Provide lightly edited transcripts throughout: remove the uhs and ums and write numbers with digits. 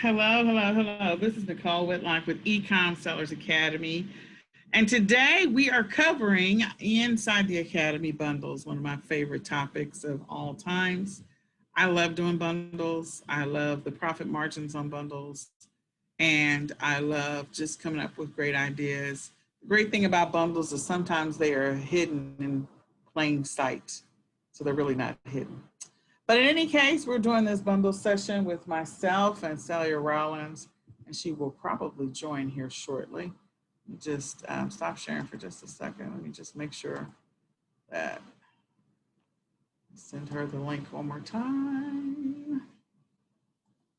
Hello. This is Nicole Whitlock with eCom Sellers Academy. And today we are covering inside the Academy bundles, one of my favorite topics of all times. I love doing bundles. I love the profit margins on bundles. And I love just coming up with great ideas. The great thing about bundles is sometimes they are hidden in plain sight. So they're really not hidden. But in any case, we're doing this bundle session with myself and Celia Rollins, and she will probably join here shortly. Just stop sharing for just a second. Let me just make sure that send her the link one more time,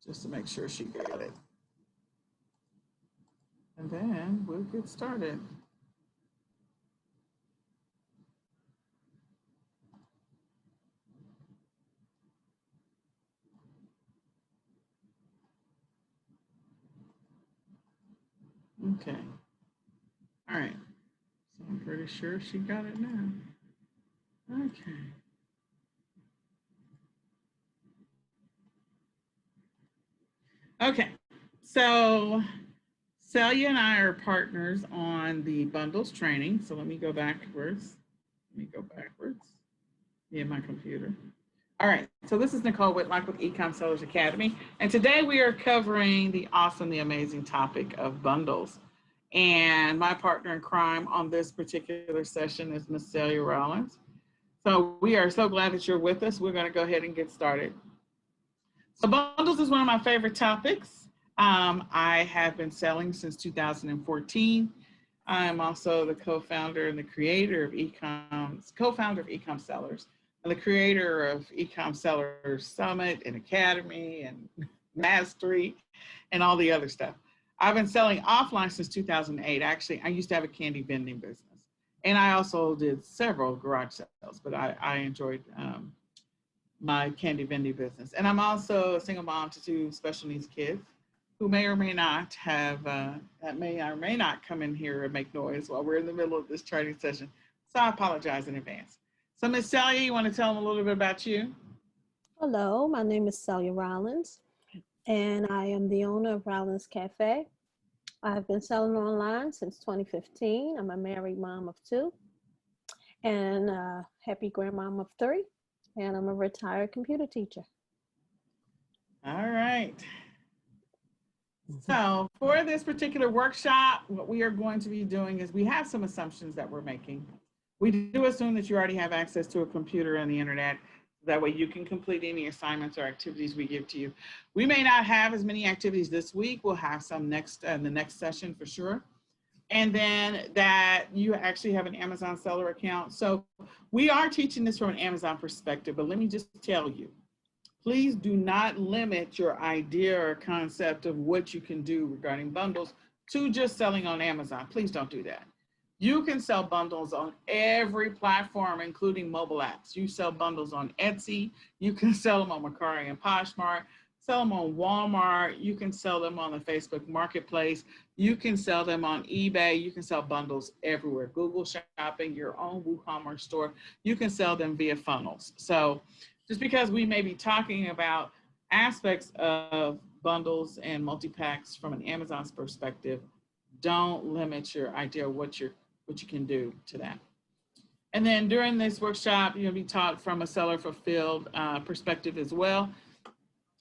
just to make sure she got it. And then we'll get started. Okay. All right. So I'm pretty sure she got it now. Okay. Okay. So Celia and I are partners on the bundles training. So let me go backwards. Yeah, my computer. All right, so this is Nicole Whitlock with eCom Sellers Academy, and today we are covering the awesome, the amazing topic of bundles. And my partner in crime on this particular session is Miss Celia Rollins. So we are so glad that you're with us. We're going to go ahead and get started. So bundles is one of my favorite topics. I have been selling since 2014. I'm also the co-founder and the creator of co-founder of eCom Sellers, and the creator of eCom Sellers Summit and Academy and Mastery and all the other stuff. I've been selling offline since 2008. Actually, I used to have a candy vending business, and I also did several garage sales, but I enjoyed my candy vending business. And I'm also a single mom to two special needs kids who may or may not have, that may or may not come in here and make noise while we're in the middle of this training session. So I apologize in advance. So Miss Celia, you want to tell them a little bit about you? Hello, my name is Celia Rollins, and I am the owner of Rollins Cafe. I have been selling online since 2015. I'm a married mom of two and a happy grandmom of three, and I'm a retired computer teacher. All right. So for this particular workshop, what we are going to be doing is we have some assumptions that we're making. We do assume that you already have access to a computer and the internet. That way you can complete any assignments or activities we give to you. We may not have as many activities this week. We'll have some next in the next session for sure. And then that you actually have an Amazon seller account. So we are teaching this from an Amazon perspective, but let me just tell you, please do not limit your idea or concept of what you can do regarding bundles to just selling on Amazon. Please don't do that. You can sell bundles on every platform, including mobile apps. You sell bundles on Etsy. You can sell them on Mercari and Poshmark. Sell them on Walmart. You can sell them on the Facebook Marketplace. You can sell them on eBay. You can sell bundles everywhere. Google Shopping, your own WooCommerce store. You can sell them via funnels. So just because we may be talking about aspects of bundles and multi-packs from an Amazon's perspective, don't limit your idea of what you can do to that. And then during this workshop, you're going to be taught from a seller fulfilled perspective as well,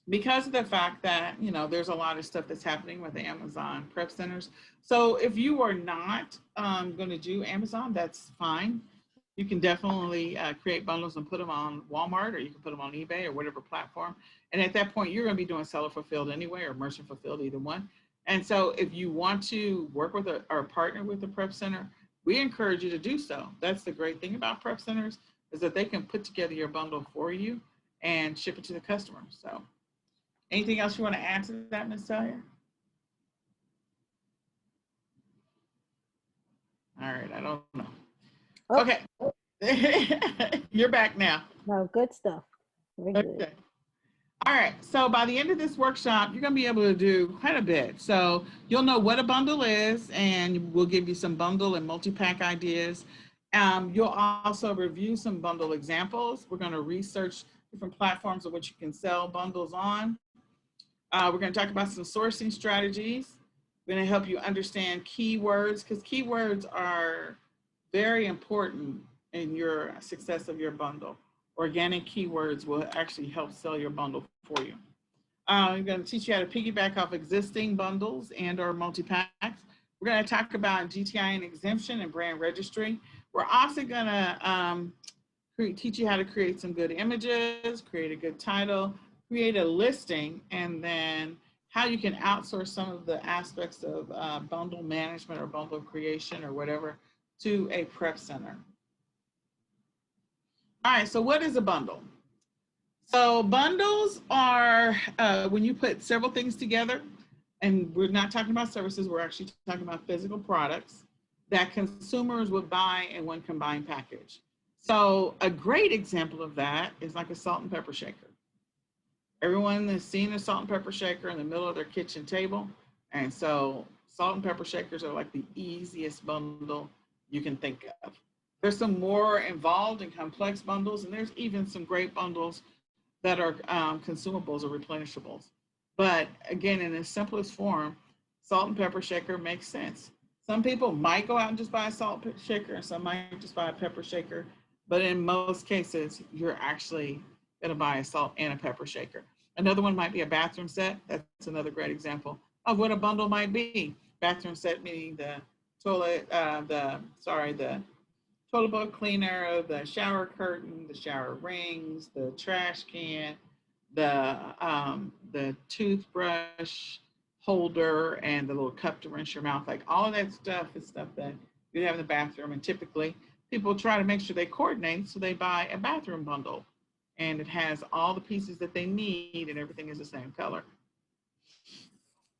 because of the fact that, you know, there's a lot of stuff that's happening with the Amazon prep centers. So if you are not going to do Amazon, that's fine. You can definitely create bundles and put them on Walmart, or you can put them on eBay or whatever platform. And at that point, you're going to be doing seller fulfilled anyway, or merchant fulfilled, either one. And so if you want to work with or partner with a prep center, we encourage you to do so. That's the great thing about prep centers, is that they can put together your bundle for you and ship it to the customer. So anything else you want to add to that, Ms. Celia? All right, I don't know. Oh. Okay. You're back now. No, good stuff. Very good. Okay. All right, so by the end of this workshop, you're going to be able to do quite a bit. So you'll know what a bundle is, and we'll give you some bundle and multi-pack ideas. You'll also review some bundle examples. We're going to research different platforms of which you can sell bundles on. We're going to talk about some sourcing strategies. We're going to help you understand keywords because keywords are very important in your success of your bundle. Organic keywords will actually help sell your bundle for you. I'm going to teach you how to piggyback off existing bundles and or multi-packs. We're going to talk about GTI and exemption and brand registry. We're also going to teach you how to create some good images, create a good title, create a listing, and then how you can outsource some of the aspects of bundle management or bundle creation or whatever to a prep center. All right, so what is a bundle? So bundles are when you put several things together, and we're not talking about services, we're actually talking about physical products that consumers would buy in one combined package. So a great example of that is like a salt and pepper shaker. Everyone has seen a salt and pepper shaker in the middle of their kitchen table. And so salt and pepper shakers are like the easiest bundle you can think of. There's some more involved and complex bundles, and there's even some great bundles that are consumables or replenishables. But again, in its simplest form, salt and pepper shaker makes sense. Some people might go out and just buy a salt shaker, and some might just buy a pepper shaker. But in most cases, you're actually going to buy a salt and a pepper shaker. Another one might be a bathroom set. That's another great example of what a bundle might be. Bathroom set meaning the toilet, the toilet bowl cleaner, the shower curtain, the shower rings, the trash can, the toothbrush holder, and the little cup to rinse your mouth. Like all of that stuff is stuff that you have in the bathroom, and typically people try to make sure they coordinate, so they buy a bathroom bundle, and it has all the pieces that they need, and everything is the same color.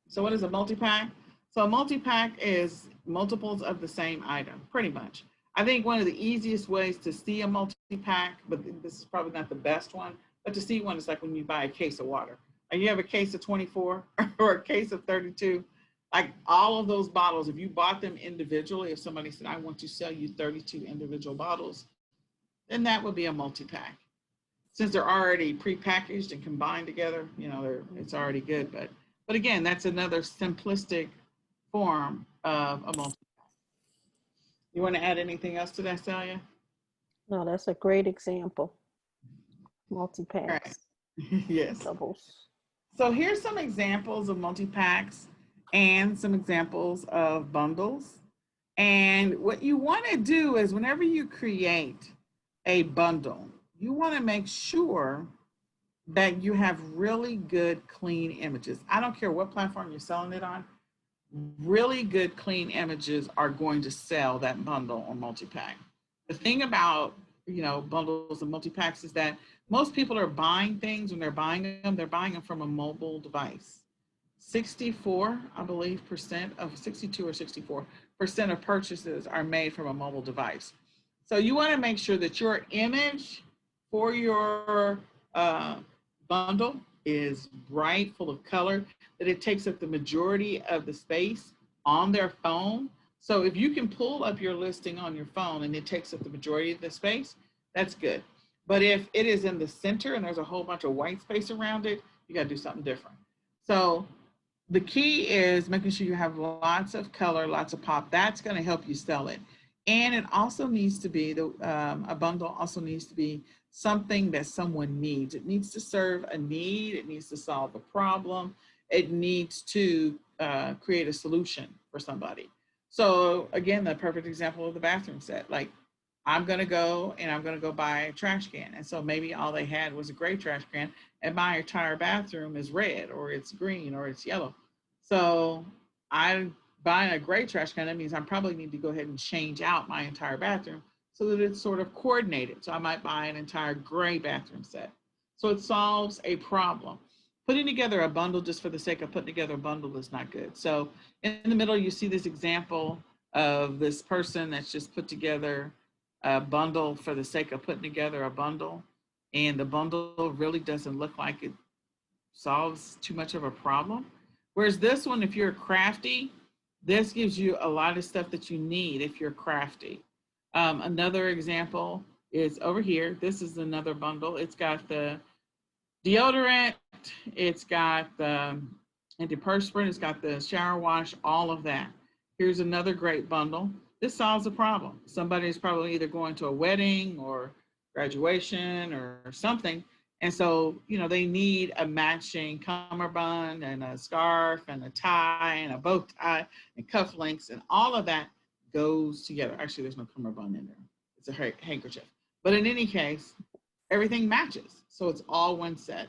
So what is a multi-pack? So a multi-pack is multiples of the same item, pretty much. I think one of the easiest ways to see a multi-pack, but this is probably not the best one, but to see one is like when you buy a case of water. Like you have a case of 24 or a case of 32, like all of those bottles, if you bought them individually, if somebody said, I want to sell you 32 individual bottles, then that would be a multi-pack. Since they're already pre-packaged and combined together, you know, it's already good. But again, that's another simplistic form of a multi-pack. You want to add anything else to that, Celia? No, that's a great example. All right. Multi-packs, Yes. doubles. So here's some examples of multi-packs and some examples of bundles. And what you want to do is whenever you create a bundle, you want to make sure that you have really good, clean images. I don't care what platform you're selling it on. Really good, clean images are going to sell that bundle or multi-pack. The thing about, you know, bundles and multi-packs is that most people are buying things when they're buying them from a mobile device. 64, I believe, percent of 62 or 64% of purchases are made from a mobile device. So you want to make sure that your image for your bundle is bright, full of color, that it takes up the majority of the space on their phone. So if you can pull up your listing on your phone and it takes up the majority of the space, that's good. But if it is in the center and there's a whole bunch of white space around it, you got to do something different. So the key is making sure you have lots of color, lots of pop. That's going to help you sell it. And it also needs to be, a bundle also needs to be something that someone needs. It needs to serve a need. It needs to solve a problem. It needs to create a solution for somebody. So again, the perfect example of the bathroom set, like I'm going to go buy a trash can. And so maybe all they had was a gray trash can and my entire bathroom is red or it's green or it's yellow. So I'm buying a gray trash can. That means I probably need to go ahead and change out my entire bathroom so that it's sort of coordinated. So I might buy an entire gray bathroom set. So it solves a problem. Putting together a bundle just for the sake of putting together a bundle is not good. So in the middle, you see this example of this person that's just put together a bundle for the sake of putting together a bundle. And the bundle really doesn't look like it solves too much of a problem. Whereas this one, if you're crafty, this gives you a lot of stuff that you need if you're crafty. Another example is over here. This is another bundle. It's got the deodorant, disinfect, it's got the antiperspirant, it's got the shower wash, all of that. Here's another great bundle. This solves a problem. Somebody's probably either going to a wedding or graduation or something. And so, they need a matching cummerbund and a scarf and a tie and a bow tie and cufflinks, and all of that goes together. Actually, there's no cummerbund in there. It's a handkerchief. But in any case, everything matches. So it's all one set.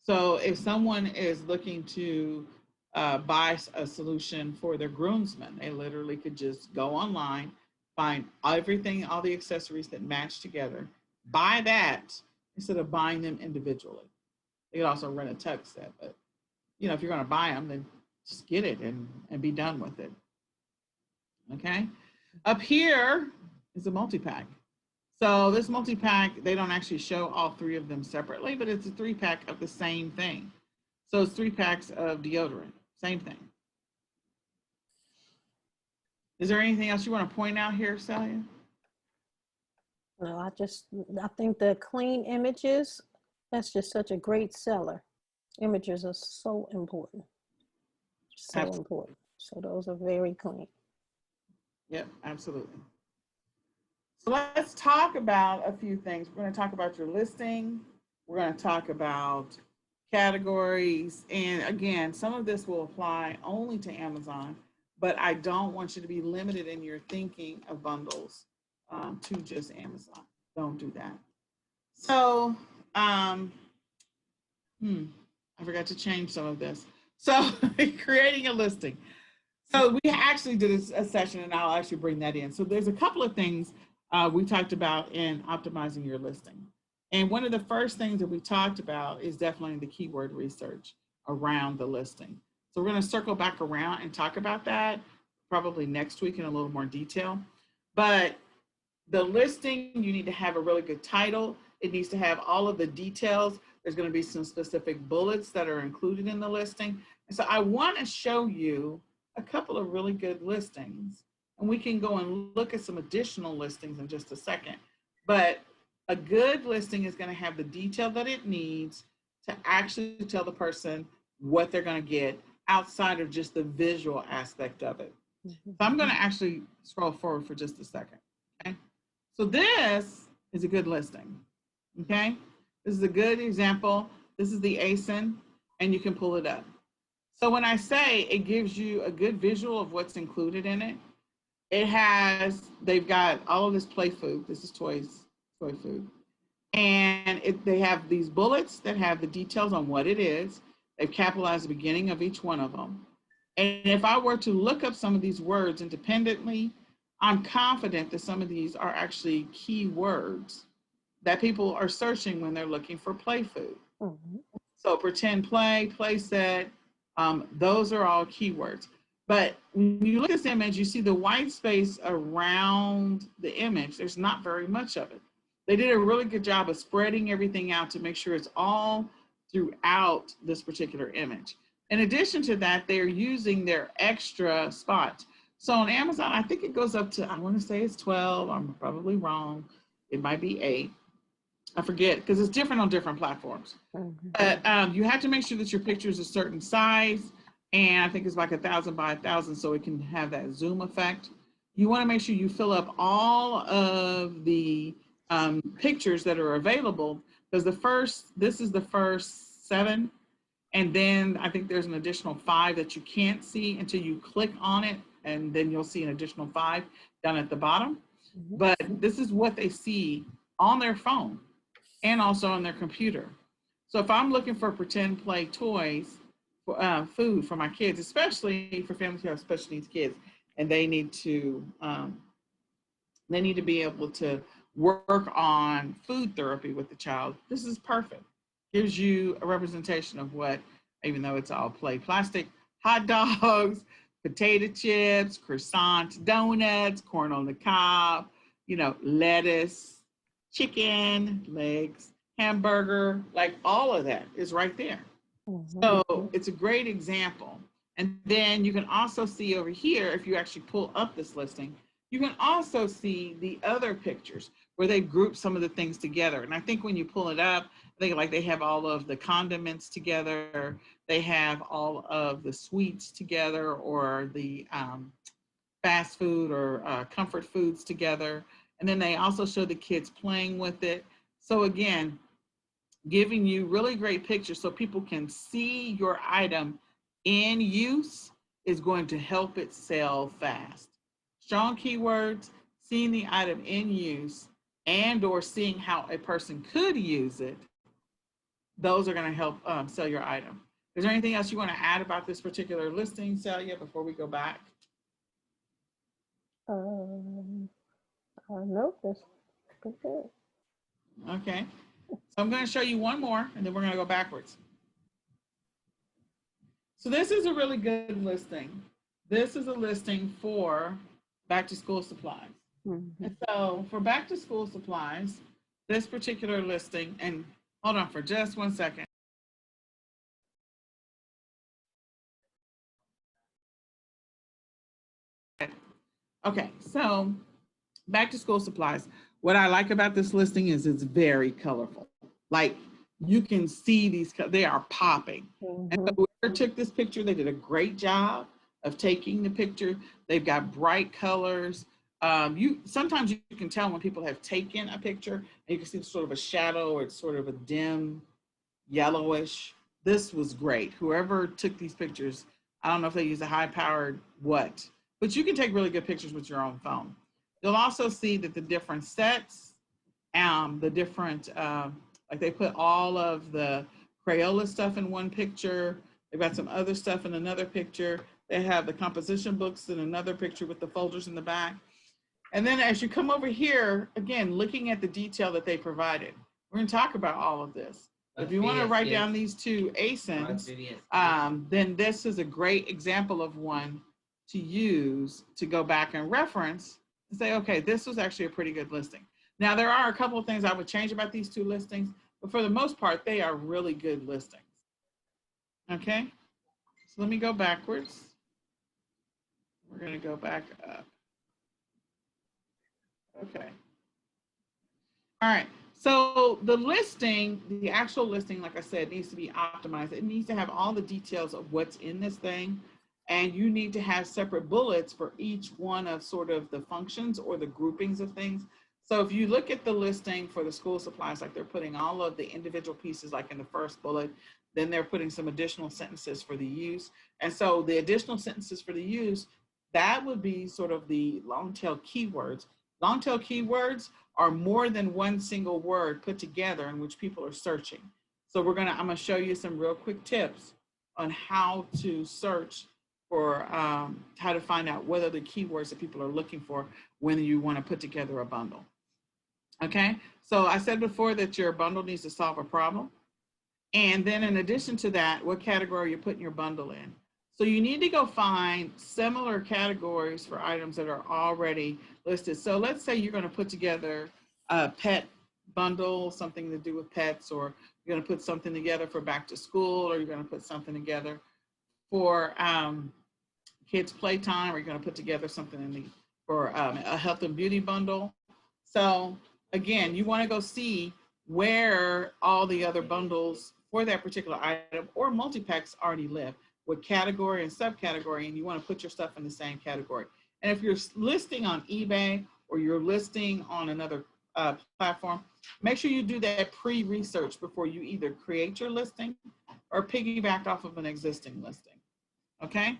So if someone is looking to buy a solution for their groomsmen, they literally could just go online, find everything, all the accessories that match together, buy that instead of buying them individually. They could also rent a tux set, but if you're going to buy them, then just get it and be done with it. Okay. Up here is a multi-pack. So this multi-pack, they don't actually show all three of them separately, but it's a 3-pack of the same thing. So it's 3 packs of deodorant, same thing. Is there anything else you want to point out here, Celia? No, I think the clean images, that's just such a great seller. Images are so important. So Absolutely. important. So those are very clean. Yep, absolutely. So let's talk about a few things. We're going to talk about your listing. We're going to talk about categories. And again, some of this will apply only to Amazon, but I don't want you to be limited in your thinking of bundles to just Amazon. Don't do that. So, I forgot to change some of this. So creating a listing. So we actually did a session, and I'll actually bring that in. So there's a couple of things we talked about in optimizing your listing. And one of the first things that we talked about is definitely the keyword research around the listing. So we're going to circle back around and talk about that probably next week in a little more detail. But the listing, you need to have a really good title. It needs to have all of the details. There's going to be some specific bullets that are included in the listing. And so I want to show you a couple of really good listings, and we can go and look at some additional listings in just a second. But a good listing is going to have the detail that it needs to actually tell the person what they're going to get outside of just the visual aspect of it. So I'm going to actually scroll forward for just a second. Okay. So this is a good listing. Okay. This is a good example. This is the ASIN, and you can pull it up. So when I say it gives you a good visual of what's included in it, they've got all of this play food. This is toy food. And they have these bullets that have the details on what it is. They've capitalized the beginning of each one of them. And if I were to look up some of these words independently, I'm confident that some of these are actually key words that people are searching when they're looking for play food. Mm-hmm. So pretend play set, those are all keywords. But when you look at this image, you see the white space around the image. There's not very much of it. They did a really good job of spreading everything out to make sure it's all throughout this particular image. In addition to that, they're using their extra spots. So on Amazon, I think it goes up to, I want to say it's 12. I'm probably wrong. It might be 8. I forget, because it's different on different platforms. Mm-hmm. But you have to make sure that your picture is a certain size, and I think it's like 1,000 by 1,000, so it can have that zoom effect. You want to make sure you fill up all of the pictures that are available, because this is the first 7, and then I think there's an additional 5 that you can't see until you click on it, and then you'll see an additional 5 down at the bottom. Mm-hmm. But this is what they see on their phone and also on their computer. So if I'm looking for pretend play toys, food for my kids, especially for families who have special needs kids, and they need to be able to work on food therapy with the child, this is perfect. Gives you a representation of what, even though it's all play plastic, hot dogs, potato chips, croissants, donuts, corn on the cob, lettuce, chicken, legs, hamburger, like all of that is right there. Mm-hmm. So it's a great example. And then you can also see over here, if you actually pull up this listing, you can also see the other pictures where they group some of the things together. And I think when you pull it up, think like they have all of the condiments together. They have all of the sweets together, or the fast food or comfort foods together. And then they also show the kids playing with it. So again, giving you really great pictures so people can see your item in use is going to help it sell fast. Strong keywords, seeing the item in use, and or seeing how a person could use it, those are going to help sell your item. Is there anything else you want to add about this particular listing, Celia, before we go back? Nope, that's pretty good. Okay. So I'm going to show you one more, and then we're going to go backwards. So this is a really good listing. This is a listing for back to school supplies. Mm-hmm. And so for back to school supplies, this particular listing, and hold on for just 1 second. Okay, so back to school supplies. What I like about this listing is it's very colorful. Like you can see these, they are popping. Mm-hmm. And so whoever took this picture, they did a great job of taking the picture. They've got bright colors. Sometimes you can tell when people have taken a picture, and you can see sort of a shadow, or it's sort of a dim yellowish. This was great. Whoever took these pictures, I don't know if they use a high powered what, but you can take really good pictures with your own phone. You'll also see that the different sets, the different, like they put all of the Crayola stuff in one picture. They've got some other stuff in another picture. They have the composition books in another picture with the folders in the back. And then as you come over here, again, looking at the detail that they provided, we're going to talk about all of this. If you want to write down these two ASINs, then this is a great example of one to use to go back and reference and say, okay, this was actually a pretty good listing. Now, there are a couple of things I would change about these two listings, but for the most part, they are really good listings. Okay, so let me go backwards. We're going to go back up. Okay. All right. So the listing, the actual listing, like I said, needs to be optimized. It needs to have all the details of what's in this thing. And you need to have separate bullets for each one of sort of the functions or the groupings of things. So if you look at the listing for the school supplies, like they're putting all of the individual pieces like in the first bullet, then they're putting some additional sentences for the use. And so the additional sentences for the use, that would be sort of the long tail keywords. Long tail keywords are more than one single word put together in which people are searching. So I'm gonna show you some real quick tips on how to search for how to find out what are the keywords that people are looking for when you want to put together a bundle. Okay, so I said before that your bundle needs to solve a problem. And then in addition to that, what category you're putting your bundle in. So you need to go find similar categories for items that are already listed. So let's say you're going to put together a pet bundle, something to do with pets, or you're going to put something together for back to school, or you're going to put something together for kids playtime, or you're going to put together something for a health and beauty bundle. So again, you want to go see where all the other bundles for that particular item or multi-packs already live, what category and subcategory, and you want to put your stuff in the same category. And if you're listing on eBay or you're listing on another platform, make sure you do that pre-research before you either create your listing or piggyback off of an existing listing. Okay?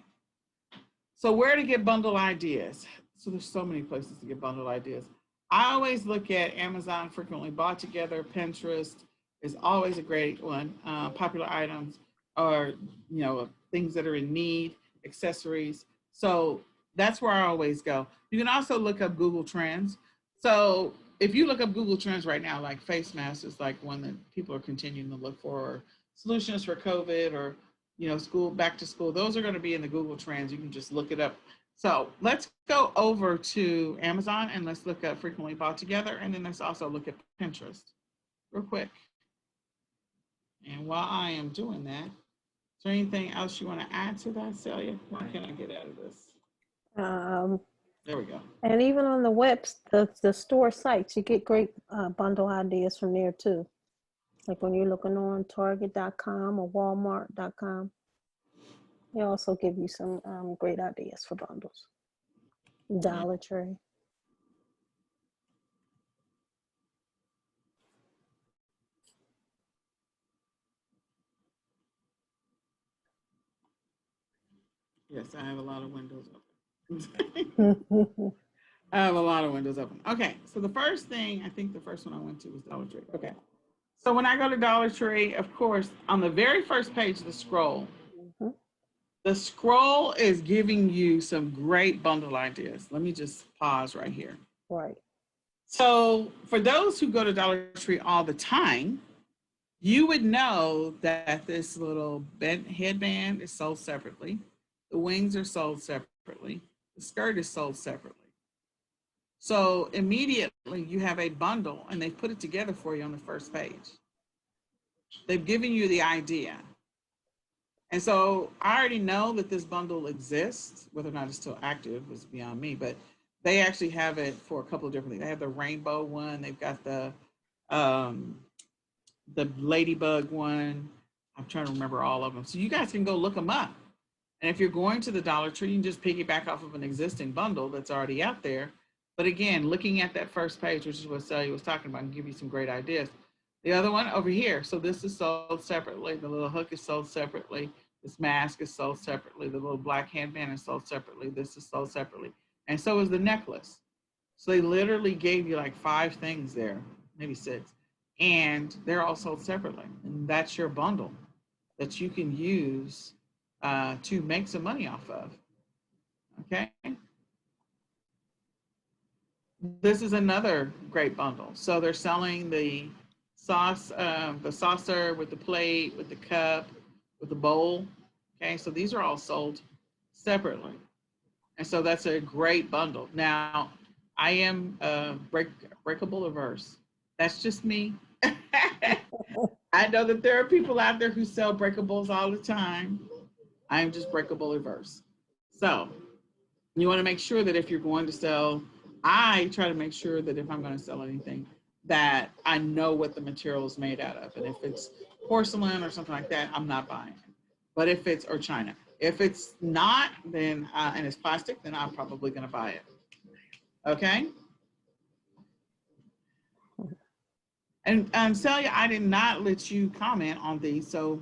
So where to get bundle ideas? So there's so many places to get bundle ideas. I always look at Amazon, frequently bought together. Pinterest is always a great one. Popular items, or things that are in need, accessories. So that's where I always go. You can also look up Google Trends. So if you look up Google Trends right now, like face masks is like one that people are continuing to look for, or solutions for COVID, or school, back to school. Those are going to be in the Google Trends. You can just look it up. So let's go over to Amazon and let's look up frequently bought together. And then let's also look at Pinterest real quick. And while I am doing that, is there anything else you want to add to that, Celia? What can I get out of this? There we go. And even on the web, the store sites, you get great bundle ideas from there too. Like when you're looking on Target.com or Walmart.com, they also give you some great ideas for bundles. Dollar Tree. Yes, I have a lot of windows open. I have a lot of windows open. Okay, so the first thing, I think the first one I went to was Dollar Tree. Okay, so when I go to Dollar Tree, of course, on the very first page of the scroll is giving you some great bundle ideas. Let me just pause right here. Right. So for those who go to Dollar Tree all the time, you would know that this little headband is sold separately. The wings are sold separately. The skirt is sold separately. So immediately you have a bundle and they put it together for you on the first page. They've given you the idea. And so I already know that this bundle exists. Whether or not it's still active is beyond me, but they actually have it for a couple of different things. They have the rainbow one. They've got the ladybug one. I'm trying to remember all of them. So you guys can go look them up. And if you're going to the Dollar Tree, you can just piggyback off of an existing bundle that's already out there. But again, looking at that first page, which is what Celia was talking about, and give you some great ideas. The other one over here. So this is sold separately. The little hook is sold separately. This mask is sold separately. The little black handband is sold separately. This is sold separately. And so is the necklace. So they literally gave you like 5 things there, maybe 6. And they're all sold separately. And that's your bundle that you can use to make some money off of. Okay. This is another great bundle. So they're selling the saucer with the plate, with the cup, with the bowl. Okay, so these are all sold separately. And so that's a great bundle. Now, I am breakable averse. That's just me. I know that there are people out there who sell breakables all the time. I'm just breakable averse. So you want to make sure that if you're going to sell, I try to make sure that if I'm going to sell anything, that I know what the material is made out of. And if it's porcelain or something like that, I'm not buying it. But if it's, or China, if it's not, then, and it's plastic, then I'm probably going to buy it. Okay. And Celia, I did not let you comment on these. So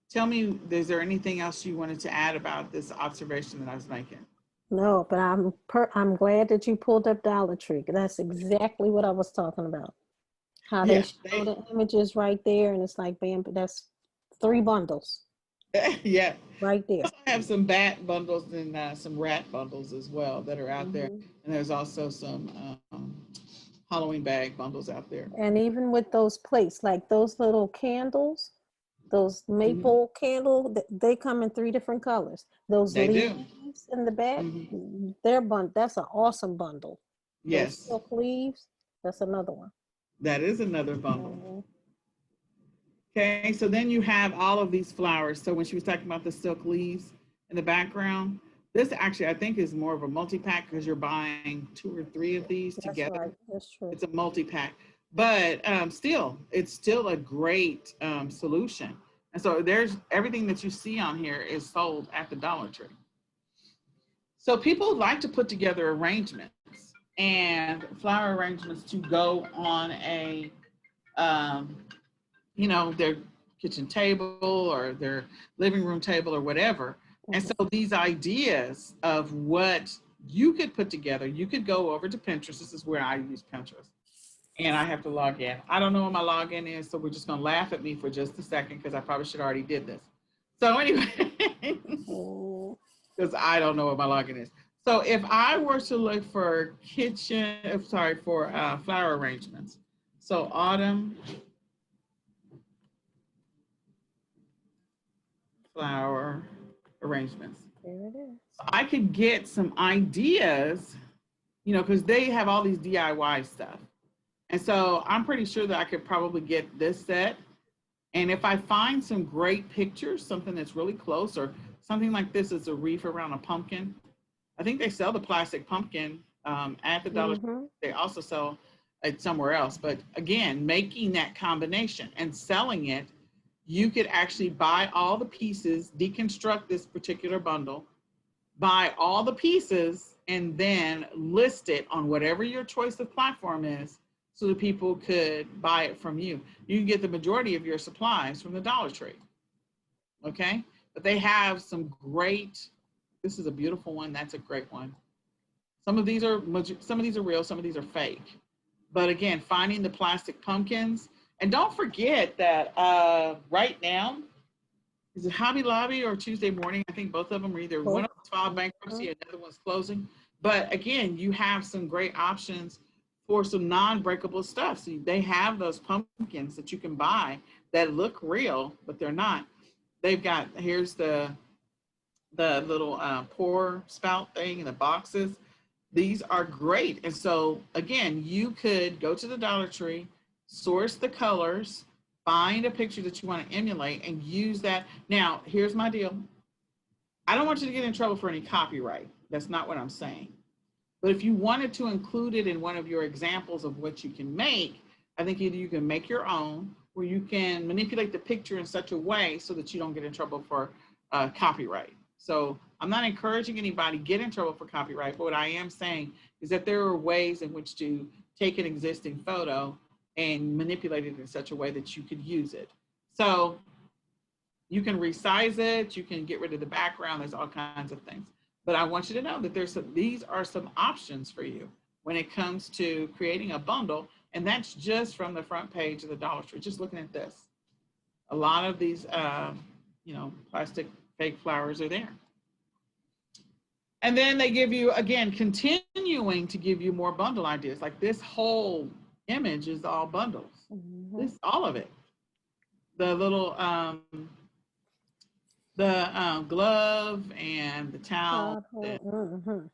tell me, is there anything else you wanted to add about this observation that I was making? No, but I'm glad that you pulled up Dollar Tree. That's exactly what I was talking about. How they show the images right there, and it's like, bam, that's 3 bundles. Yeah, right there. I have some bat bundles and some rat bundles as well that are out there, and there's also some Halloween bag bundles out there. And even with those plates, like those little candles, those maple candle, they come in 3 different colors. Those leaves in the back, that's an awesome bundle. Yes. Those silk leaves, that's another one. That is another bundle. Okay, so then you have all of these flowers. So when she was talking about the silk leaves in the background, this actually I think is more of a multi-pack because you're buying 2 or 3 of these together. Right. That's true. It's a multi-pack, but still, it's still a great solution. And so there's everything that you see on here is sold at the Dollar Tree. So people like to put together arrangements and flower arrangements to go on a, their kitchen table or their living room table or whatever. And so these ideas of what you could put together, you could go over to Pinterest. This is where I use Pinterest. And I have to log in. I don't know what my login is, so we're just going to laugh at me for just a second because I probably should already did this. So anyway, because I don't know what my login is. So if I were to look for flower arrangements. So autumn flower arrangements. There it is. I could get some ideas, because they have all these DIY stuff. And so I'm pretty sure that I could probably get this set. And if I find some great pictures, something that's really close, or something like this is a wreath around a pumpkin. I think they sell the plastic pumpkin at the Dollar Tree. They also sell at somewhere else. But again, making that combination and selling it, you could actually buy all the pieces, deconstruct this particular bundle, buy all the pieces, and then list it on whatever your choice of platform is so that people could buy it from you. You can get the majority of your supplies from the Dollar Tree. Okay? But they have some great, this is a beautiful one, that's a great one. Some of these are real, some of these are fake. But again, finding the plastic pumpkins. And don't forget that right now, is it Hobby Lobby or Tuesday Morning? I think both of them are either one of them's filed bankruptcy, another one's closing. But again, you have some great options for some non-breakable stuff. So they have those pumpkins that you can buy that look real, but they're not. They've got, here's the little pour spout thing in the boxes. These are great. And so again, you could go to the Dollar Tree, source the colors, find a picture that you want to emulate and use that. Now, here's my deal. I don't want you to get in trouble for any copyright. That's not what I'm saying. But if you wanted to include it in one of your examples of what you can make, I think either you can make your own or you can manipulate the picture in such a way so that you don't get in trouble for copyright. So I'm not encouraging anybody to get in trouble for copyright, but what I am saying is that there are ways in which to take an existing photo and manipulate it in such a way that you could use it. So you can resize it, you can get rid of the background, there's all kinds of things. But I want you to know that these are some options for you when it comes to creating a bundle, and that's just from the front page of the Dollar Tree, just looking at this. A lot of these, plastic fake flowers are there. And then they give you, again, continuing to give you more bundle ideas. Like this whole image is all bundles. This, all of it. The little, glove and the towel.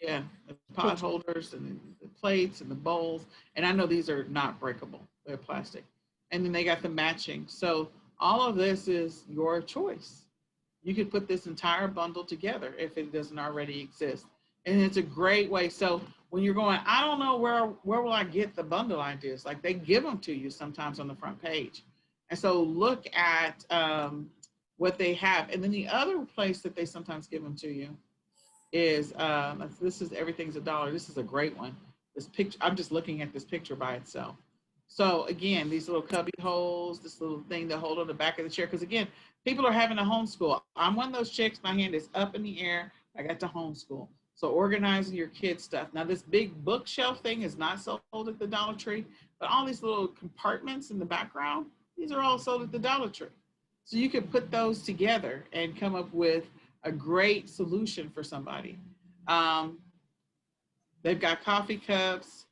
Yeah, the pot holders and the plates and the bowls. And I know these are not breakable. They're plastic. And then they got the matching. So all of this is your choice. You could put this entire bundle together if it doesn't already exist. And it's a great way. So when you're going, I don't know where will I get the bundle ideas? Like they give them to you sometimes on the front page. And so look at what they have. And then the other place that they sometimes give them to you is, this is Everything's a Dollar. This is a great one. This picture, I'm just looking at this picture by itself. So again, these little cubby holes, this little thing to hold on the back of the chair. Because again, people are having to homeschool. I'm one of those chicks, my hand is up in the air. I got to homeschool. So organizing your kids' stuff. Now this big bookshelf thing is not sold at the Dollar Tree, but all these little compartments in the background, these are all sold at the Dollar Tree. So you can put those together and come up with a great solution for somebody. They've got coffee cups.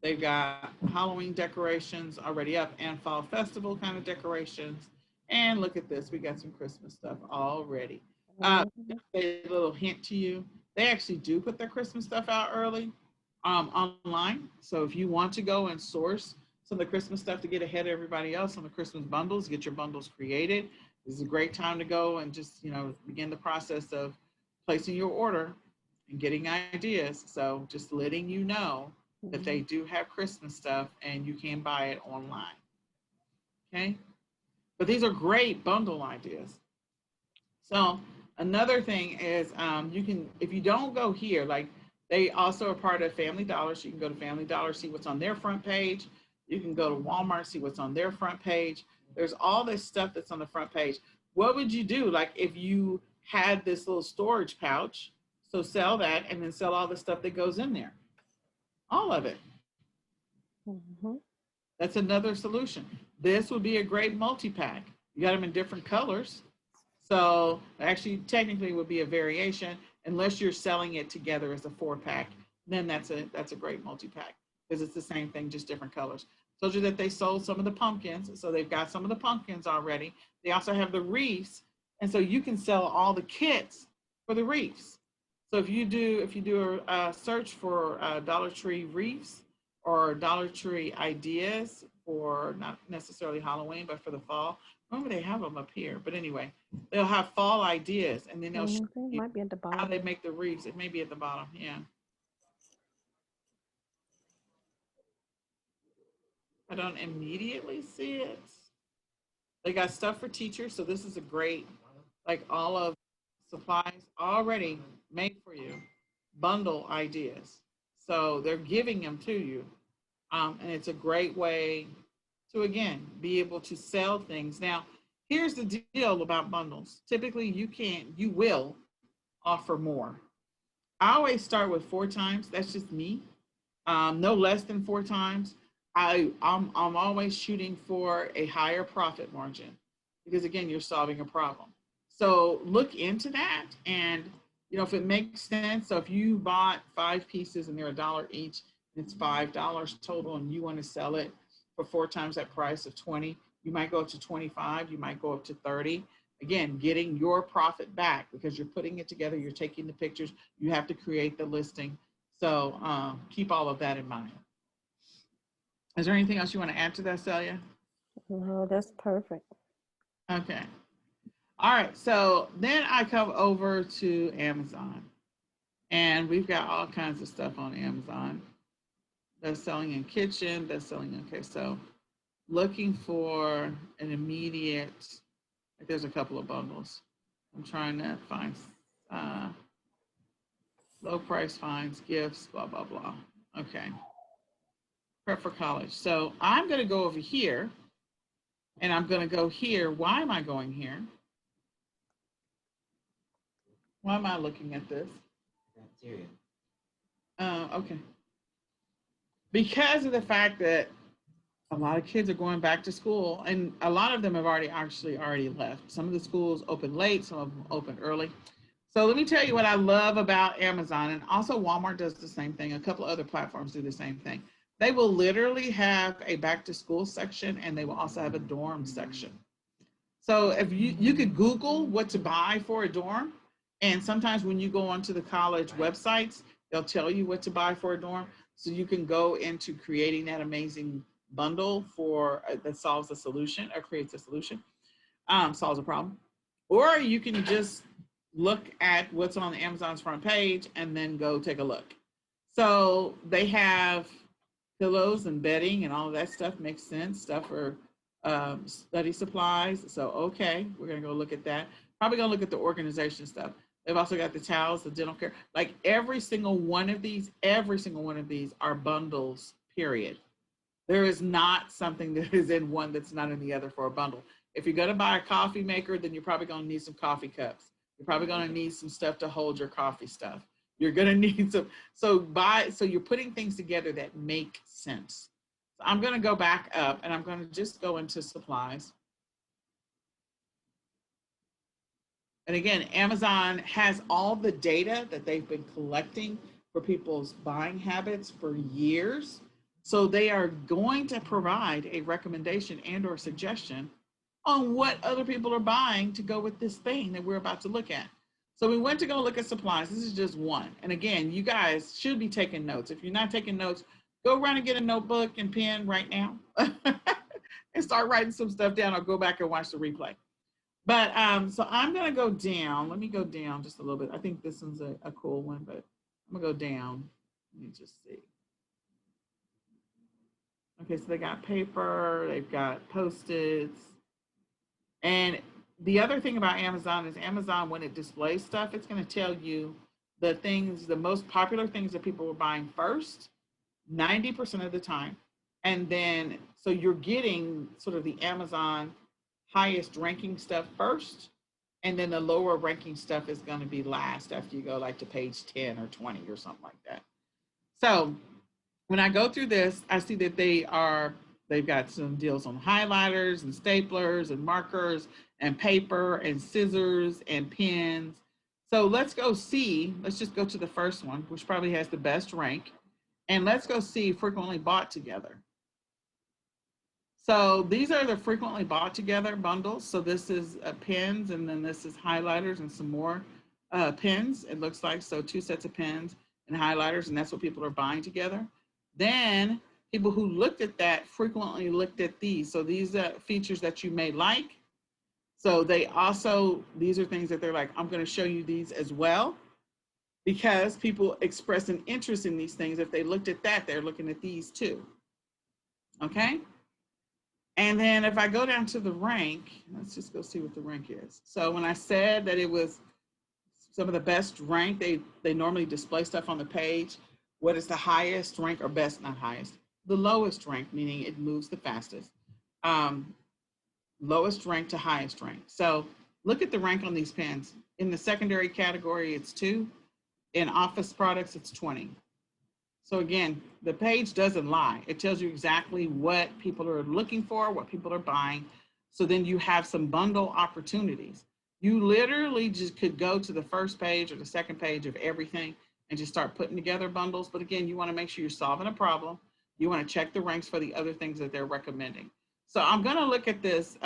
They've got Halloween decorations already up and fall festival kind of decorations. And look at this, we got some Christmas stuff already. A little hint to you, they actually do put their Christmas stuff out early online. So if you want to go and source some of the Christmas stuff to get ahead of everybody else on the Christmas bundles, get your bundles created. This is a great time to go and just, begin the process of placing your order and getting ideas. So just letting you know that they do have Christmas stuff and you can buy it online. Okay. But these are great bundle ideas. So another thing is you can, if you don't go here, like they also are part of Family Dollar. So you can go to Family Dollar, see what's on their front page. You can go to Walmart, see what's on their front page. There's all this stuff that's on the front page. What would you do? Like if you had this little storage pouch, so sell that and then sell all the stuff that goes in there. All of it. That's another solution. This would be a great multi-pack. You got them in different colors. So actually, technically would be a variation unless you're selling it together as a 4-pack. Then that's a great multi-pack because it's the same thing, just different colors. Told you that they sold some of the pumpkins. So they've got some of the pumpkins already. They also have the wreaths. And so you can sell all the kits for the wreaths. So if you do a search for Dollar Tree wreaths or Dollar Tree ideas for not necessarily Halloween, but for the fall, remember they have them up here. But anyway, they'll have fall ideas and then they'll show you might be at the bottom. how they make the wreaths. It may be at the bottom, yeah. I don't immediately see it. They got stuff for teachers, so this is a great, like all of supplies already made for you, bundle ideas. So they're giving them to you. And it's a great way to, again, be able to sell things. Now, here's the deal about bundles. Typically, you will offer more. I always start with 4 times. That's just me. No less than 4 times. I'm always shooting for a higher profit margin because again, you're solving a problem. So look into that, and if it makes sense. So if you bought 5 pieces and they're $1 each, and it's $5 total, and you want to sell it for 4 times that price of 20, you might go up to 25. You might go up to 30. Again, getting your profit back because you're putting it together. You're taking the pictures. You have to create the listing. So keep all of that in mind. Is there anything else you want to add to that, Celia? No, that's perfect. Okay. All right. So then I come over to Amazon, and we've got all kinds of stuff on Amazon. That's selling in kitchen. That's selling. Okay. So looking for an immediate, like there's a couple of bundles. I'm trying to find low price finds, gifts, blah, blah, blah. Okay. Prep for college. So I'm going to go over here, and I'm going to go here. Why am I going here? Why am I looking at this? Okay. Because of the fact that a lot of kids are going back to school, and a lot of them have already left. Some of the schools open late, some of them open early. So let me tell you what I love about Amazon, and also Walmart does the same thing. A couple of other platforms do the same thing. They will literally have a back to school section, and they will also have a dorm section. So if you could Google what to buy for a dorm, and sometimes when you go onto the college websites, they'll tell you what to buy for a dorm. So you can go into creating that amazing bundle for that solves a solution or creates a solution, solves a problem. Or you can just look at what's on Amazon's front page and then go take a look. So they have pillows and bedding and all of that stuff. Makes sense. Stuff for study supplies. So, okay, we're going to go look at that. Probably going to look at the organization stuff. They've also got the towels, the dental care. Like every single one of these are bundles, period. There is not something that is in one that's not in the other for a bundle. If you're going to buy a coffee maker, then you're probably going to need some coffee cups. You're probably going to need some stuff to hold your coffee stuff. You're going to need some. So you're putting things together that make sense. So I'm going to go back up, and I'm going to just go into supplies. And again, Amazon has all the data that they've been collecting for people's buying habits for years. So they are going to provide a recommendation and or suggestion on what other people are buying to go with this thing that we're about to look at. So we went to go look at supplies. This is just one. And again, you guys should be taking notes. If you're not taking notes, go run and get a notebook and pen right now and start writing some stuff down, or go back and watch the replay. But so I'm going to go down. Let me go down just a little bit. I think this one's a cool one, but I'm going to go down. Let me just see. Okay, so they got paper, they've got Post-its. And the other thing about Amazon is Amazon, when it displays stuff, it's going to tell you the most popular things that people were buying first, 90% of the time. And then, so you're getting sort of the Amazon highest ranking stuff first, and then the lower ranking stuff is going to be last after you go like to page 10 or 20 or something like that. So when I go through this, I see that they've got some deals on highlighters and staplers and markers and paper and scissors and pens. So let's just go to the first one, which probably has the best rank. And let's go see frequently bought together. So these are the frequently bought together bundles. So this is pens, and then this is highlighters and some more pens, it looks like. So 2 sets of pens and highlighters, and that's what people are buying together. Then people who looked at that frequently looked at these. So these are features that you may like. So these are things that they're like, I'm going to show you these as well, because people express an interest in these things. If they looked at that, they're looking at these too. Okay. And then if I go down to the rank, let's just go see what the rank is. So when I said that it was some of the best rank, they normally display stuff on the page. What is the highest rank, or best, not highest, the lowest rank, meaning it moves the fastest. Lowest rank to highest rank. So look at the rank on these pens. In the secondary category, it's 2. In office products, it's 20. So again, the page doesn't lie. It tells you exactly what people are looking for, what people are buying. So then you have some bundle opportunities. You literally just could go to the first page or the second page of everything and just start putting together bundles. But again, you want to make sure you're solving a problem. You want to check the ranks for the other things that they're recommending. So I'm going to look at this,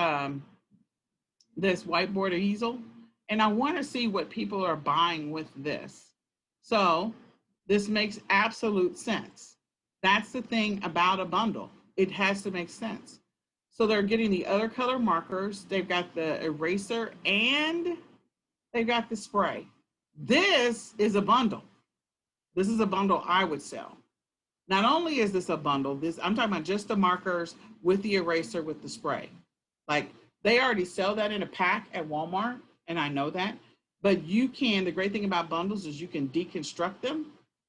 this whiteboard easel, and I want to see what people are buying with this. So this makes absolute sense. That's the thing about a bundle. It has to make sense. So they're getting the other color markers. They've got the eraser and they've got the spray. This is a bundle. This is a bundle I would sell. Not only is this a bundle, I'm talking about just the markers with the eraser with the spray. Like they already sell that in a pack at Walmart, and I know that. But you can, the great thing about bundles is you can deconstruct them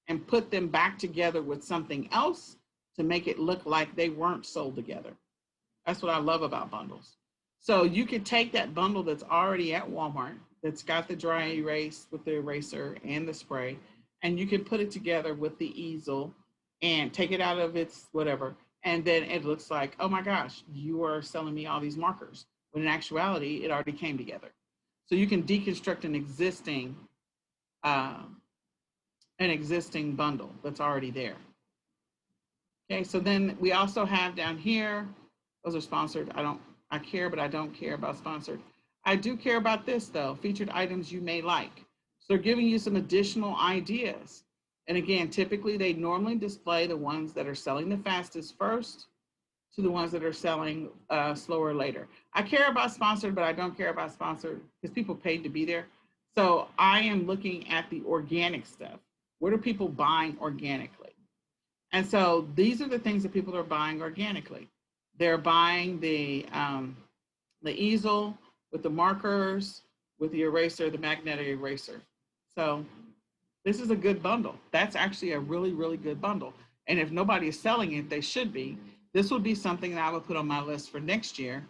and put them back together with something else to make it look like they weren't sold together. That's what I love about bundles. So you could take that bundle that's already at Walmart, that's got the dry erase with the eraser and the spray, and you can put it together with the easel and take it out of its whatever. And then it looks like, oh my gosh, you are selling me all these markers. When in actuality, it already came together. So you can deconstruct an existing bundle that's already there. Okay, so then we also have down here, those are sponsored. I care, but I don't care about sponsored. I do care about this though, featured items you may like. So they're giving you some additional ideas. And again, typically they normally display the ones that are selling the fastest first to the ones that are selling slower later. I care about sponsored, but I don't care about sponsored because people paid to be there. So I am looking at the organic stuff. What are people buying organically? And so these are the things that people are buying organically. They're buying the easel with the markers, with the eraser, the magnetic eraser. So this is a good bundle. That's actually a really, really good bundle. And if nobody is selling it, they should be. This would be something that I would put on my list for next year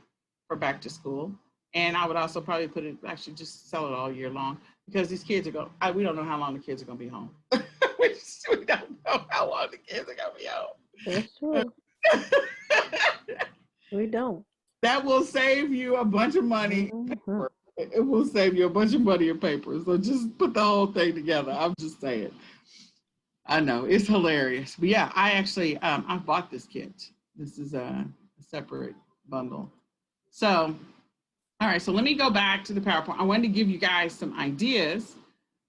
for back to school. And I would also probably put it, actually just sell it all year long because these kids are going, we don't know how long the kids are going to be home. we don't know how long the kids are going to be home. That's true. We don't. That will save you a bunch of money. Mm-hmm. It will save you a bunch of money in paper. So just put the whole thing together. I'm just saying. I know, it's hilarious. But yeah, I actually, I bought this kit. This is a separate bundle. So, all right, so let me go back to the PowerPoint. I wanted to give you guys some ideas.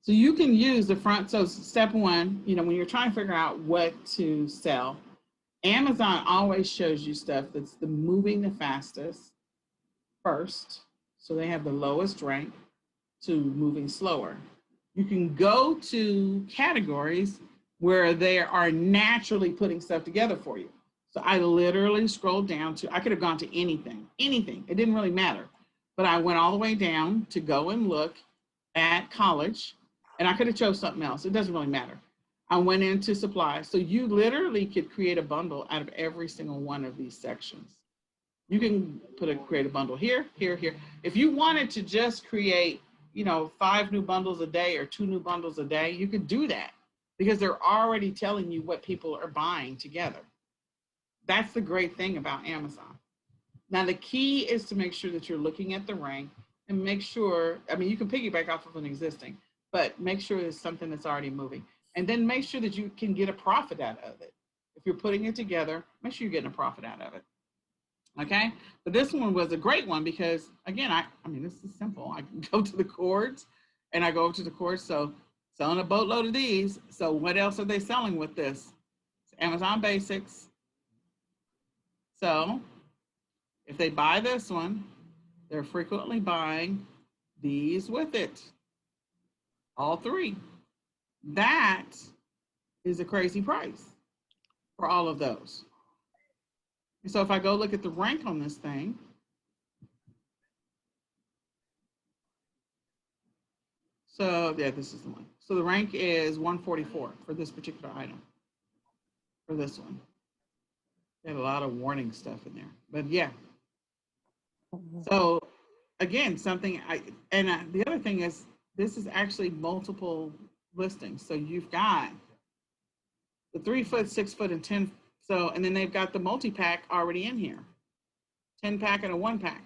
So you can use the front. So step one, when you're trying to figure out what to sell, Amazon always shows you stuff that's moving the fastest first. So they have the lowest rank to moving slower. You can go to categories where they are naturally putting stuff together for you. So I literally scrolled down to, I could have gone to anything. It didn't really matter. But I went all the way down to go and look at college, and I could have chose something else. It doesn't really matter. I went into supplies. So you literally could create a bundle out of every single one of these sections. You can create a bundle here, here, here. If you wanted to just create, 5 new bundles a day or 2 new bundles a day, you could do that because they're already telling you what people are buying together. That's the great thing about Amazon. Now, the key is to make sure that you're looking at the rank and make sure, you can piggyback off of an existing, but make sure it's something that's already moving. And then make sure that you can get a profit out of it. If you're putting it together, make sure you're getting a profit out of it. Okay, but this one was a great one because, again, this is simple. I can go to the cords and I go to the cords. So selling a boatload of these. So what else are they selling with this? It's Amazon Basics. So if they buy this one, they're frequently buying these with it. All 3. That is a crazy price for all of those. So if I go look at the rank on this thing, so yeah, this is the one. So the rank is 144 for this particular item, for this one. They had a lot of warning stuff in there, but yeah. So again, the other thing is this is actually multiple listings. So you've got the 3 foot, 6 foot, and 10. So, and then they've got the multi-pack already in here, 10 pack and a 1 pack.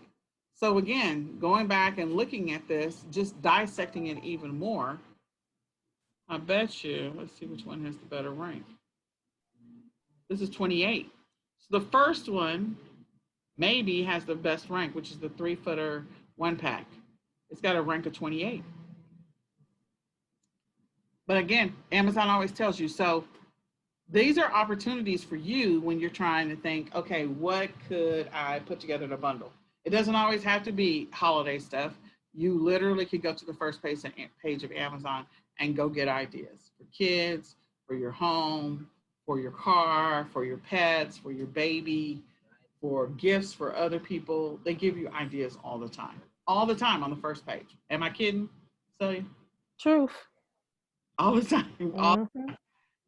So again, going back and looking at this, just dissecting it even more, I bet you, let's see which one has the better rank. This is 28. So the first one maybe has the best rank, which is the 3 footer 1 pack. It's got a rank of 28. But again, Amazon always tells you, so these are opportunities for you when you're trying to think, okay, what could I put together in a bundle? It doesn't always have to be holiday stuff. You literally could go to the first page of Amazon and go get ideas for kids, for your home, for your car, for your pets, for your baby, for gifts for other people. They give you ideas all the time on the first page. Am I kidding, Celia? Truth. All the time. Mm-hmm.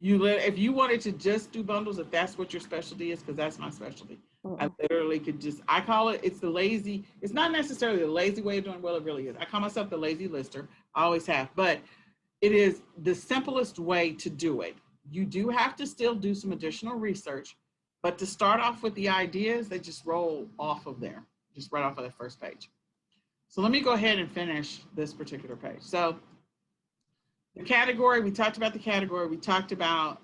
If you wanted to just do bundles, if that's what your specialty is, because that's my specialty, I literally could I call it, it's not necessarily the lazy way of doing, well, it really is. I call myself the lazy lister. I always have, but it is the simplest way to do it. You do have to still do some additional research, but to start off with the ideas, they just roll off of there, just right off of the first page. So let me go ahead and finish this particular page. So the category, we talked about the category. We talked about,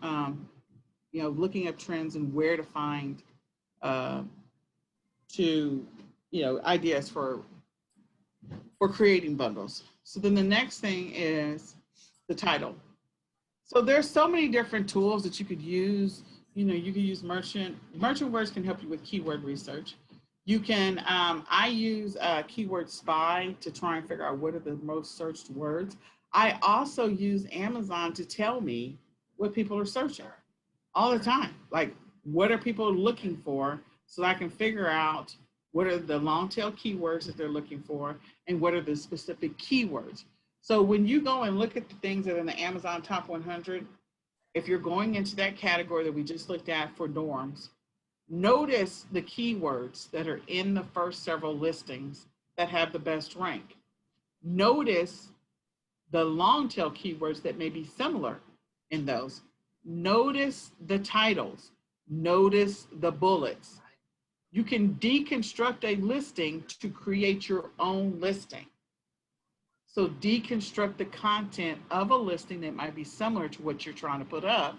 looking up trends and where to find ideas for creating bundles. So then the next thing is the title. So there's so many different tools that you could use. You could use Merchant Words can help you with keyword research. You can, I use Keyword Spy to try and figure out what are the most searched words. I also use Amazon to tell me what people are searching all the time. Like, what are people looking for, so I can figure out what are the long tail keywords that they're looking for and what are the specific keywords. So when you go and look at the things that are in the Amazon Top 100, if you're going into that category that we just looked at for dorms, notice the keywords that are in the first several listings that have the best rank. Notice the long tail keywords that may be similar in those. Notice the titles. Notice the bullets. You can deconstruct a listing to create your own listing. So deconstruct the content of a listing that might be similar to what you're trying to put up,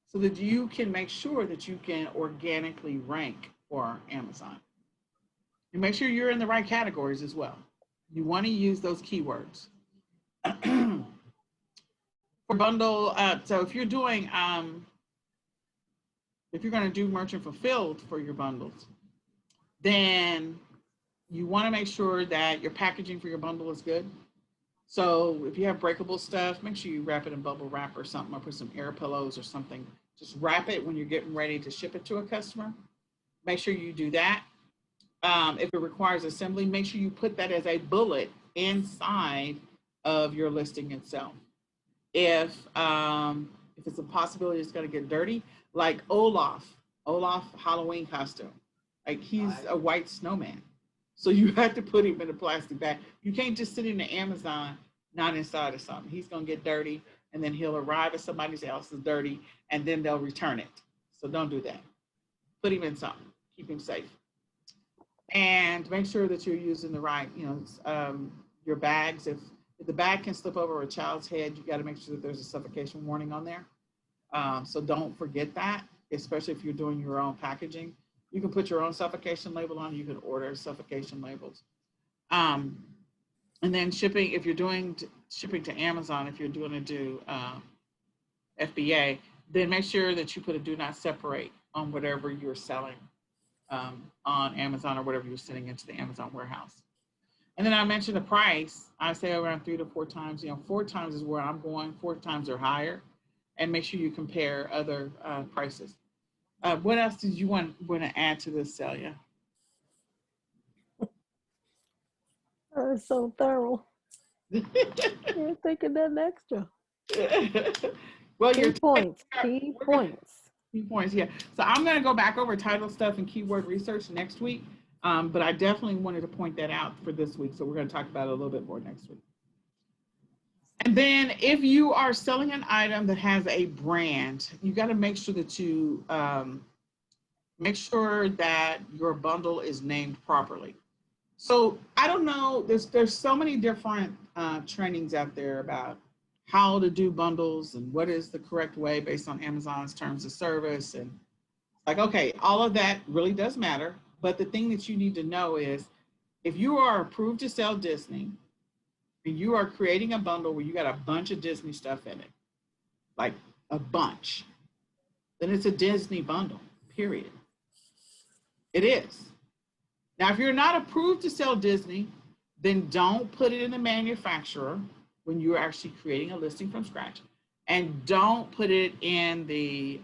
so that you can make sure that you can organically rank for Amazon. And make sure you're in the right categories as well. You want to use those keywords. For bundle, so if you're doing, if you're going to do merchant fulfilled for your bundles, then you want to make sure that your packaging for your bundle is good. So if you have breakable stuff, make sure you wrap it in bubble wrap or something, or put some air pillows or something. Just wrap it when you're getting ready to ship it to a customer. Make sure you do that. If it requires assembly, make sure you put that as a bullet inside of your listing itself. If it's a possibility it's going to get dirty, like Olaf Halloween costume, like he's a white snowman, so you have to put him in a plastic bag. You can't just sit in the Amazon not inside of something. He's going to get dirty, and then he'll arrive at somebody's house is dirty, and then they'll return it. So don't do that. Put him in something. Keep him safe. And make sure that you're using the right, your bags. If the bag can slip over a child's head, you got to make sure that there's a suffocation warning on there. So don't forget that, especially if you're doing your own packaging. You can put your own suffocation label on. You can order suffocation labels. And then shipping, if you're doing shipping to Amazon, if you're doing to do FBA, then make sure that you put a do not separate on whatever you're selling on Amazon or whatever you're sending into the Amazon warehouse. And then I mentioned the price. I say around 3 to 4 times. 4 times is where I'm going. 4 times or higher, and make sure you compare other prices. What else did you want to add to this, Celia? It's so thorough. You're thinking that extra. Well, Key points. Key points. Key points, yeah. So I'm going to go back over title stuff and keyword research next week, but I definitely wanted to point that out for this week. So we're going to talk about it a little bit more next week. And then if you are selling an item that has a brand, you got to make sure that you make sure that your bundle is named properly. So I don't know, there's so many different trainings out there about how to do bundles and what is the correct way based on Amazon's terms of service. And like, okay, all of that really does matter. But the thing that you need to know is if you are approved to sell Disney and you are creating a bundle where you got a bunch of Disney stuff in it, like a bunch, then it's a Disney bundle, period. It is. Now, if you're not approved to sell Disney, then don't put it in the manufacturer when you're actually creating a listing from scratch. And don't put it in the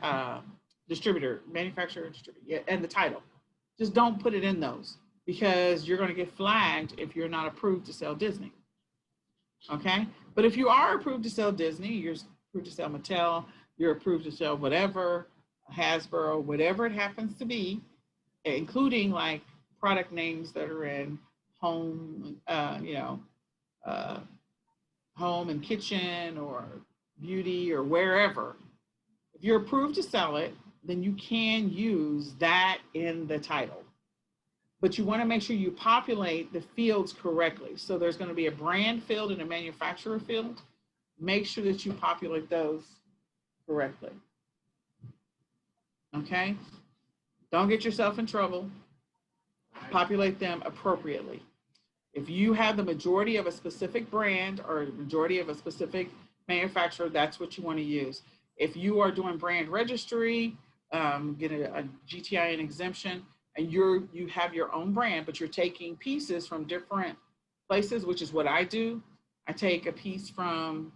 manufacturer, distributor, and the title. Just don't put it in those because you're going to get flagged if you're not approved to sell Disney. Okay? But if you are approved to sell Disney, you're approved to sell Mattel, you're approved to sell whatever, Hasbro, whatever it happens to be, including like product names that are in home, home and kitchen or beauty or wherever. If you're approved to sell it, then you can use that in the title. But you want to make sure you populate the fields correctly. So there's going to be a brand field and a manufacturer field. Make sure that you populate those correctly. Okay? Don't get yourself in trouble. Populate them appropriately. If you have the majority of a specific brand or majority of a specific manufacturer, that's what you want to use. If you are doing brand registry, get a GTIN exemption, and you have your own brand, but you're taking pieces from different places, which is what I do. I take a piece from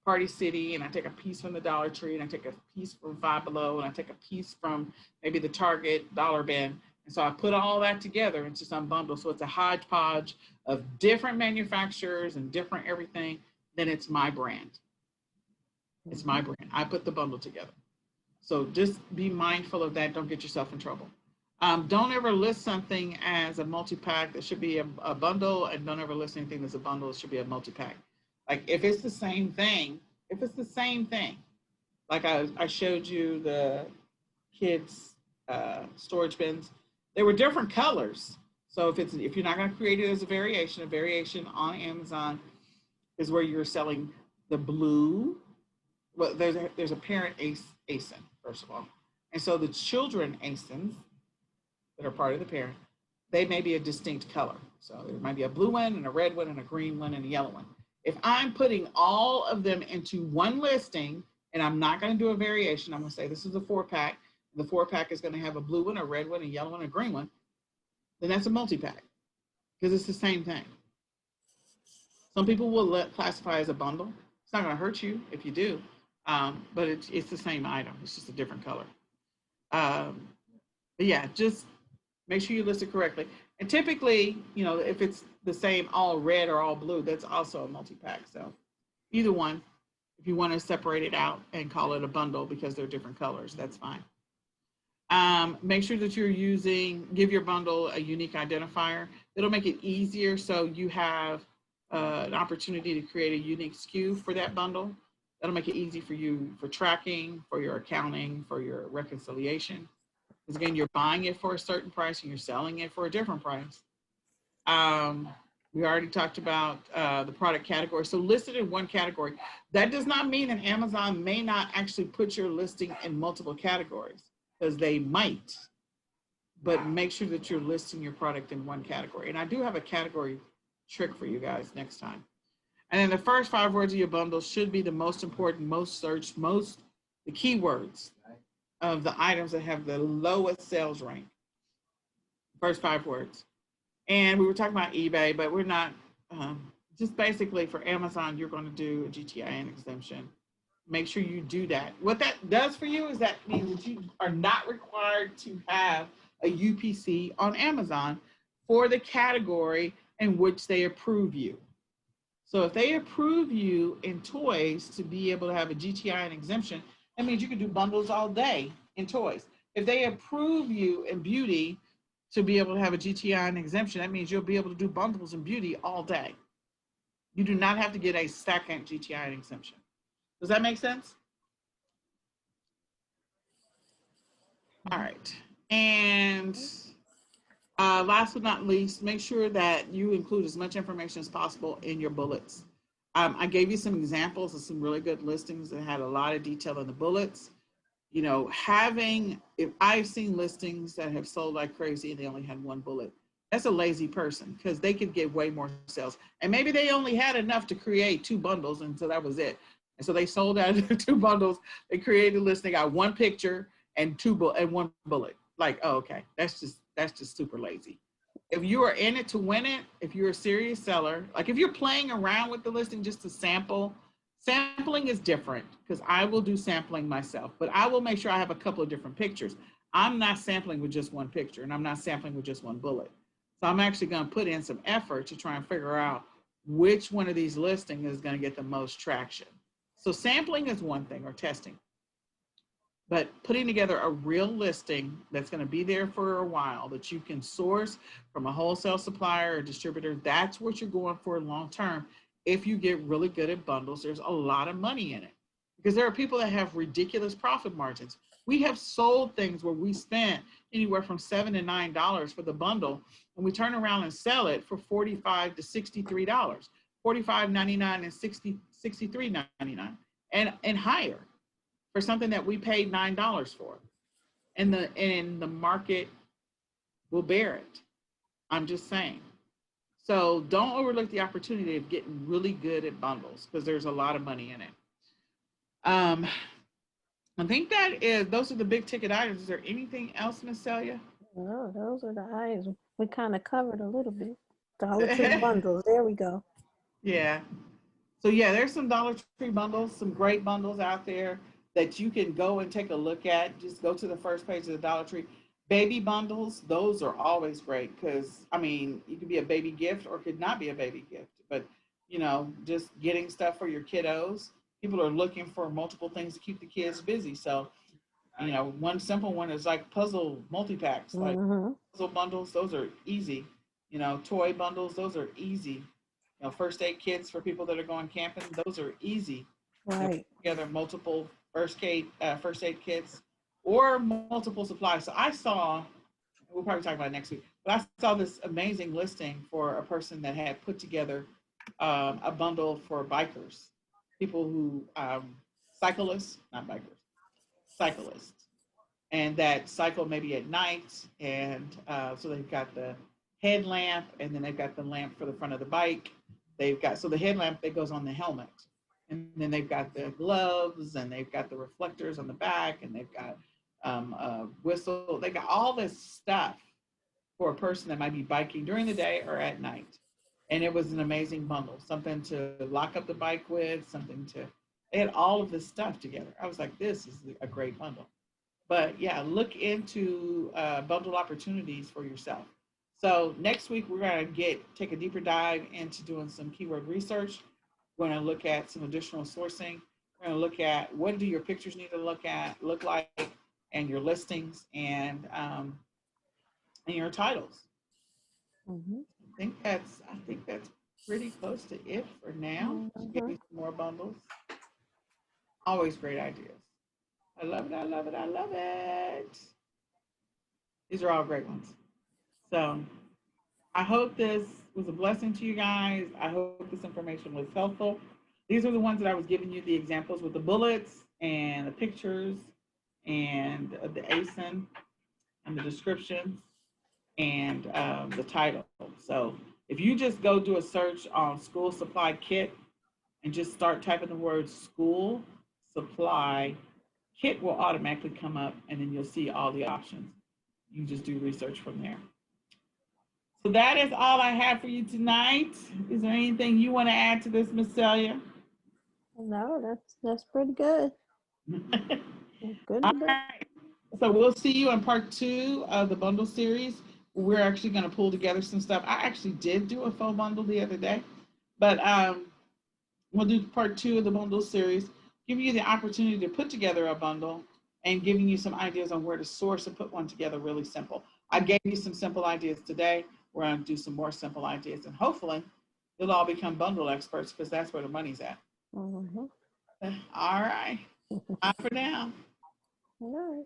Party City, and I take a piece from the Dollar Tree, and I take a piece from Five Below, and I take a piece from maybe the Target dollar bin. And so I put all that together into some bundle. So it's a hodgepodge of different manufacturers and different everything. Then it's my brand. It's my brand. I put the bundle together. So just be mindful of that. Don't get yourself in trouble. Don't ever list something as a multi-pack. That should be a bundle, and don't ever list anything that's a bundle. It should be a multi-pack. Like if it's the same thing, like I showed you the kids' storage bins, they were different colors. So if you're not going to create it as a variation on Amazon is where you're selling the blue. Well, there's a parent ASIN, first of all. And so the children ASINs that are part of the parent, they may be a distinct color. So there might be a blue one and a red one and a green one and a yellow one. If I'm putting all of them into one listing and I'm not going to do a variation, I'm going to say this is a 4-pack. The 4-pack is going to have a blue one, a red one, a yellow one, a green one. Then that's a multi-pack because it's the same thing. Some people will classify as a bundle. It's not going to hurt you if you do, but it's the same item. It's just a different color. But yeah, just make sure you list it correctly. And typically, if it's the same all red or all blue, that's also a multi-pack. So either one, if you want to separate it out and call it a bundle because they're different colors, that's fine. Make sure that give your bundle a unique identifier. It'll make it easier so you have an opportunity to create a unique SKU for that bundle. That'll make it easy for you for tracking, for your accounting, for your reconciliation. Because again, you're buying it for a certain price and you're selling it for a different price. We already talked about the product category. So listed in one category. That does not mean that Amazon may not actually put your listing in multiple categories, because they might, but make sure that you're listing your product in one category. And I do have a category trick for you guys next time. And then the first 5 words of your bundle should be the most important, most searched, the keywords of the items that have the lowest sales rank. First 5 words. And we were talking about eBay, but we're not, just basically for Amazon, you're going to do a GTIN exemption make sure you do that. What that does for you is that means that you are not required to have a UPC on Amazon for the category in which they approve you. So if they approve you in toys to be able to have a GTI and exemption, that means you can do bundles all day in toys. If they approve you in beauty to be able to have a GTI and exemption, that means you'll be able to do bundles in beauty all day. You do not have to get a second GTI and exemption. Does that make sense? All right. And last but not least, make sure that you include as much information as possible in your bullets. I gave you some examples of some really good listings that had a lot of detail in the bullets. You know, if I've seen listings that have sold like crazy and they only had one bullet, that's a lazy person because they could get way more sales. And maybe they only had enough to create 2 bundles, and so that was it. And so they sold out 2 bundles. They created a list. They got 1 picture and 1 bullet. Like, oh, okay, that's just super lazy. If you are in it to win it, if you're a serious seller, like if you're playing around with the listing just to sample, sampling is different because I will do sampling myself, but I will make sure I have a couple of different pictures. I'm not sampling with just 1 picture, and I'm not sampling with just 1 bullet. So I'm actually going to put in some effort to try and figure out which one of these listings is going to get the most traction. So sampling is one thing, or testing. But putting together a real listing that's going to be there for a while that you can source from a wholesale supplier or distributor, that's what you're going for long term. If you get really good at bundles, there's a lot of money in it because there are people that have ridiculous profit margins. We have sold things where we spent anywhere from $7 to $9 for the bundle, and we turn around and sell it for $45 to $63, $45.99 and $63.99 and higher for something that we paid $9 for. And the market will bear it. I'm just saying. So don't overlook the opportunity of getting really good at bundles because there's a lot of money in it. I think those are the big ticket items. Is there anything else, Miss Celia? No, those are the items. We kind of covered a little bit. Dollar Tree bundles. There we go. Yeah. So yeah, there's some Dollar Tree bundles, some great bundles out there that you can go and take a look at. Just go to the first page of the Dollar Tree. Baby bundles, those are always great because, I mean, it could be a baby gift or it could not be a baby gift. But, you know, just getting stuff for your kiddos. People are looking for multiple things to keep the kids busy. So, you know, one simple one is like puzzle multi-packs, like puzzle bundles. Those are easy. You know, toy bundles, those are easy. You know, first aid kits for people that are going camping, those are easy. Right. Together multiple first aid kits or multiple supplies. So I saw, we'll probably talk about it next week, but I saw this amazing listing for a person that had put together a bundle for bikers, people who, cyclists, not bikers, cyclists, and that cycle maybe at night. And so they've got the headlamp, and then they've got the lamp for the front of the bike. So the headlamp that goes on the helmet. And then they've got the gloves, and they've got the reflectors on the back, and they've got a whistle. They got all this stuff for a person that might be biking during the day or at night. And it was an amazing bundle, something to lock up the bike with, they had all of this stuff together. I was like, this is a great bundle. But yeah, look into bundle opportunities for yourself. So next week, we're going to take a deeper dive into doing some keyword research. We're going to look at some additional sourcing. We're going to look at what do your pictures need to look like, and your listings and your titles. I think that's pretty close to it for now. Give me some more bundles. Always great ideas. I love it. I love it. I love it. These are all great ones. So I hope this was a blessing to you guys. I hope this information was helpful. These are the ones that I was giving you the examples with the bullets and the pictures and the ASIN and the descriptions and the title. So if you just go do a search on school supply kit and just start typing the word school supply kit will automatically come up, and then you'll see all the options. You just do research from there. So that is all I have for you tonight. Is there anything you want to add to this, Miss Celia? No, that's pretty good. Good All to go. right. So we'll see you in part 2 of the bundle series. We're actually going to pull together some stuff. I actually did do a faux bundle the other day, but we'll do part 2 of the bundle series, giving you the opportunity to put together a bundle and giving you some ideas on where to source and put one together really simple. I gave you some simple ideas today. We're going to do some more simple ideas, and hopefully you'll all become bundle experts because that's where the money's at. Mhm. All right. Bye for now. All right.